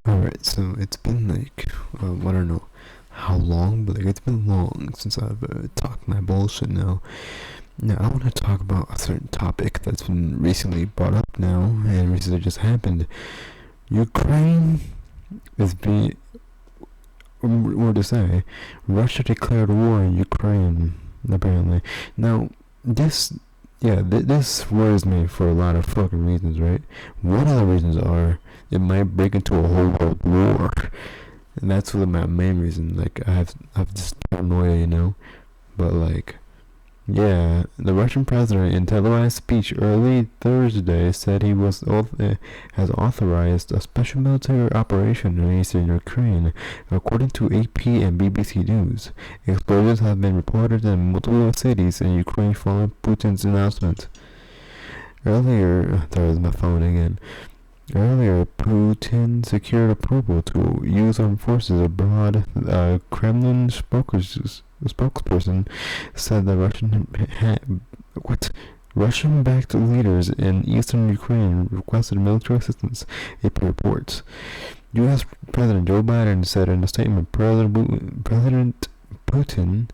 Alright, so it's been like, I don't know how long, but like it's been long since I've talked my bullshit now. Now, I want to talk about a certain topic that's been recently brought up now, and recently just happened. Ukraine is being, or to say, Russia declared war on Ukraine, apparently. Now, this worries me for a lot of fucking reasons, right? One of the reasons are it might break into a whole world war. And that's really my main reason. Like I have this paranoia, But like, yeah, the Russian president in televised speech early Thursday said has authorized a special military operation in eastern Ukraine, according to AP and BBC News. Explosions have been reported in multiple cities in Ukraine following Putin's announcement. There's my phone again. Earlier, Putin secured approval to use armed forces abroad. A Kremlin spokesperson said the Russian-backed leaders in eastern Ukraine requested military assistance. AP reports. U.S. President Joe Biden said in a statement, President Putin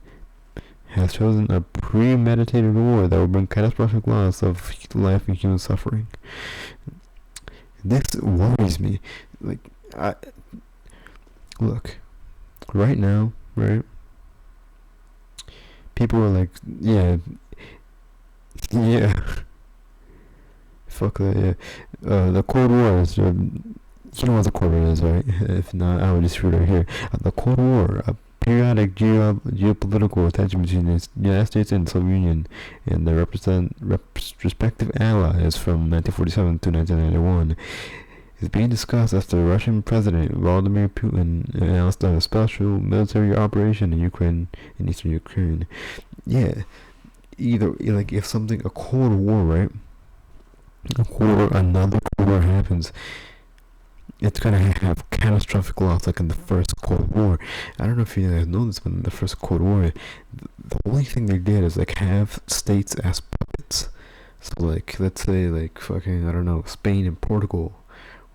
has chosen a premeditated war that will bring catastrophic loss of life and human suffering. This worries me. Like, look, right now, right? People are like, yeah, fuck that, yeah. The Cold War is, you know what the Cold War is, right? If not, I would just read right here. The Cold War, a periodic geopolitical tension between the United States and the Soviet Union and their respective allies from 1947 to 1991 is being discussed after Russian President Vladimir Putin announced a special military operation in eastern Ukraine. Yeah, if a Cold War, right? Another Cold War happens, it's gonna have catastrophic loss like in the first Cold War. I don't know if you guys know this, but in the first Cold War, the only thing they did is like have states as puppets. So like, let's say like fucking, I don't know, Spain and Portugal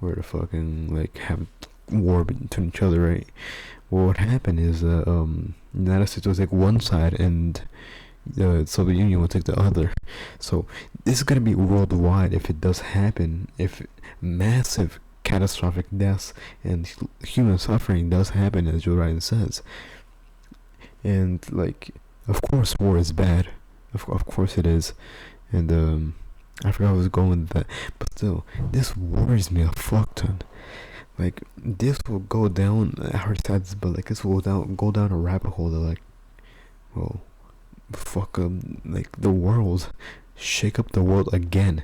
were to fucking like have war between each other, right? Well, what happened is the United States will take one side and the Soviet Union will take the other. So this is gonna be worldwide if it does happen. If massive catastrophic deaths and human suffering does happen, as Joe Biden says. And like, of course, war is bad. Of course it is. And I forgot I was going with that, but still, this worries me a fuck ton. Like, this will go down. I already said this, but like, this will go down a rabbit hole that like, well, fuck like the world. Shake up the world again,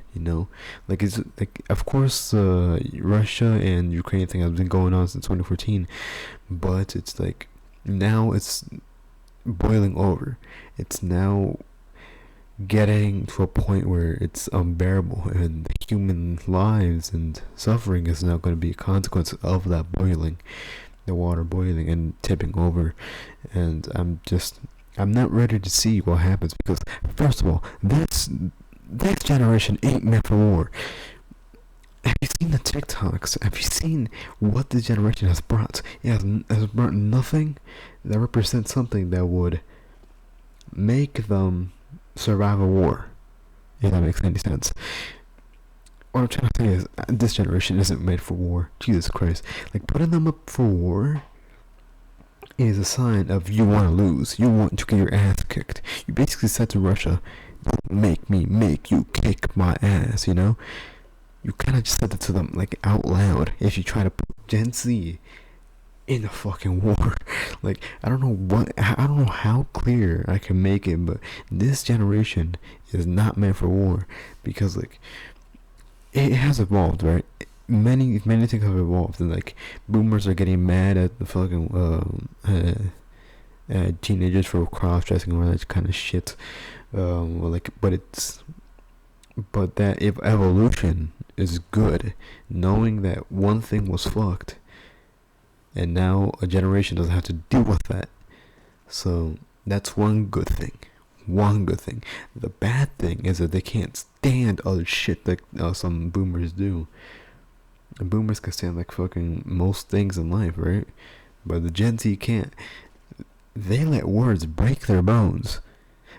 like it's like, of course, Russia and Ukraine thing has been going on since 2014, but it's like now it's boiling over. It's now getting to a point where it's unbearable, and human lives and suffering is now going to be a consequence of that boiling, the water boiling and tipping over. And I'm not ready to see what happens, because first of all, this generation ain't meant for war. Have you seen the TikToks? Have you seen what this generation has brought? It has brought nothing that represents something that would make them survive a war, if that makes any sense. What I'm trying to say is, this generation isn't made for war. Jesus Christ. Like, putting them up for war is a sign of you want to lose. You want to get your ass kicked. You basically said to Russia, don't make me make you kick my ass, You kind of just said it to them, like, out loud, if you try to put Gen Z in a fucking war. Like, I don't know how clear I can make it, but this generation is not meant for war, because, like, it has evolved, right? Many things have evolved, and like, boomers are getting mad at the fucking teenagers for cross-dressing or that kind of shit. But that if evolution is good, knowing that one thing was fucked, and now a generation doesn't have to deal with that. So that's one good thing. The bad thing is that they can't stand other shit that some boomers do. Boomers can stand like fucking most things in life, right? But the Gen Z can't. They let words break their bones.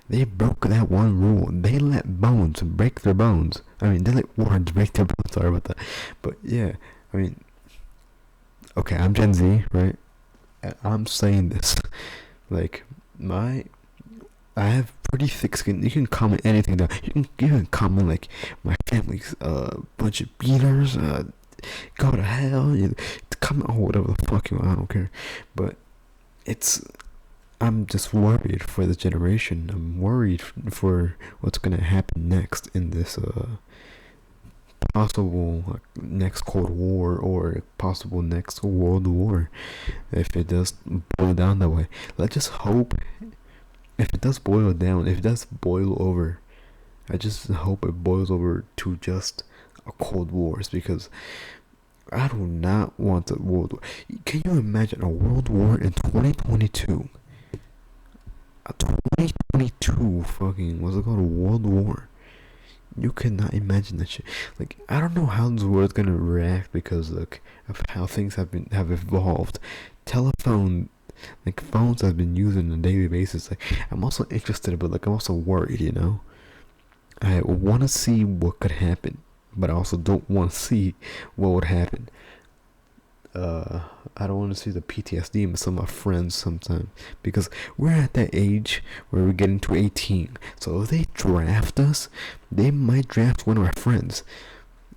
They broke that one rule. They let bones break their bones. I mean, they let words break their bones. Sorry about that. But yeah, I mean, okay, I'm Gen Z, right? I'm saying this. Like, I have pretty thick skin. You can comment anything down. You can comment like my family's bunch of beaters, go to hell. You comment whatever the fuck you want. I don't care. But it's I'm just worried for the generation. I'm worried for what's gonna happen next in this possible next Cold War or possible next World War, if it does boil down that way. Let's just hope. If it does boil down, if it does boil over, I just hope it boils over to just a Cold Wars, because I do not want a World War. Can you imagine a World War in 2022? A 2022 fucking, what's it called, a World War? You cannot imagine that shit. Like, I don't know how this world's gonna react because like of how things have evolved. Telephone, like phones have been used on a daily basis. Like, I'm also interested, but like I'm also worried. I want to see what could happen, but I also don't want to see what would happen. I don't want to see the PTSD in some of my friends sometimes, because we're at that age where we're getting to 18. So if they draft us, they might draft one of our friends.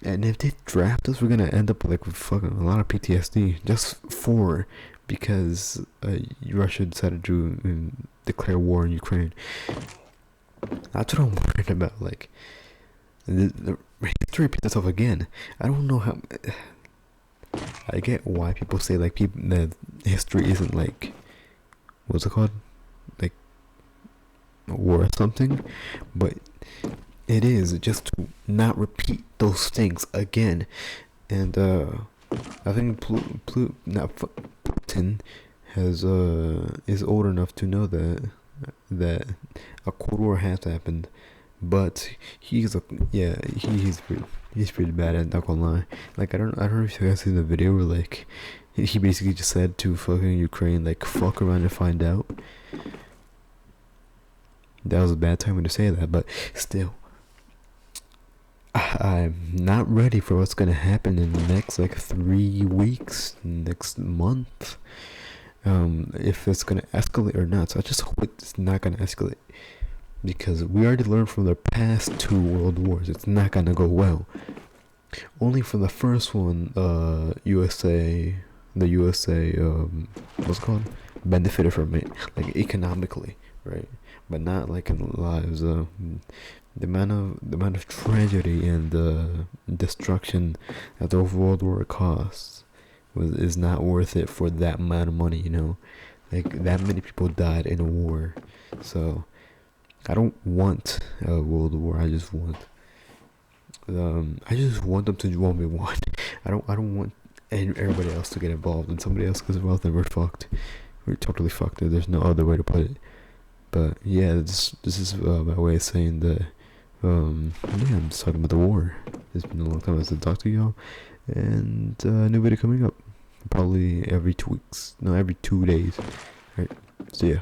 And if they draft us, we're gonna end up like with fucking a lot of PTSD just because Russia decided to declare war in Ukraine. That's what I'm worried about. Like, the history repeats itself again. I don't know how. I get why people say like that history isn't like, what's it called, like war or something, but it is just to not repeat those things again. And I think Putin has is old enough to know that a Cold War has happened, but he's pretty bad at, not gonna lie. Like, I don't know if you guys seen the video where like he basically just said to fucking Ukraine like fuck around and find out. That was a bad time to say that, but still, I'm not ready for what's gonna happen in the next like 3 weeks, next month. If it's gonna escalate or not. So I just hope it's not gonna escalate, because we already learned from the past 2 world wars it's not gonna go well. Only from the first one, the USA, what's it called, benefited from it, like economically, right? But not like in lives. The amount of tragedy and destruction that the World War costs is not worth it for that amount of money. Like, that many people died in a war. So I don't want a world war. I just want them to do what we want. I don't want everybody else to get involved, and somebody else gets involved, and we're fucked. We're totally fucked. There's no other way to put it. But yeah, this is my way of saying that. Yeah, I'm just talking about the war. It's been a long time since I talked to y'all, and new video coming up probably every 2 weeks. No, every 2 days. Right. So yeah.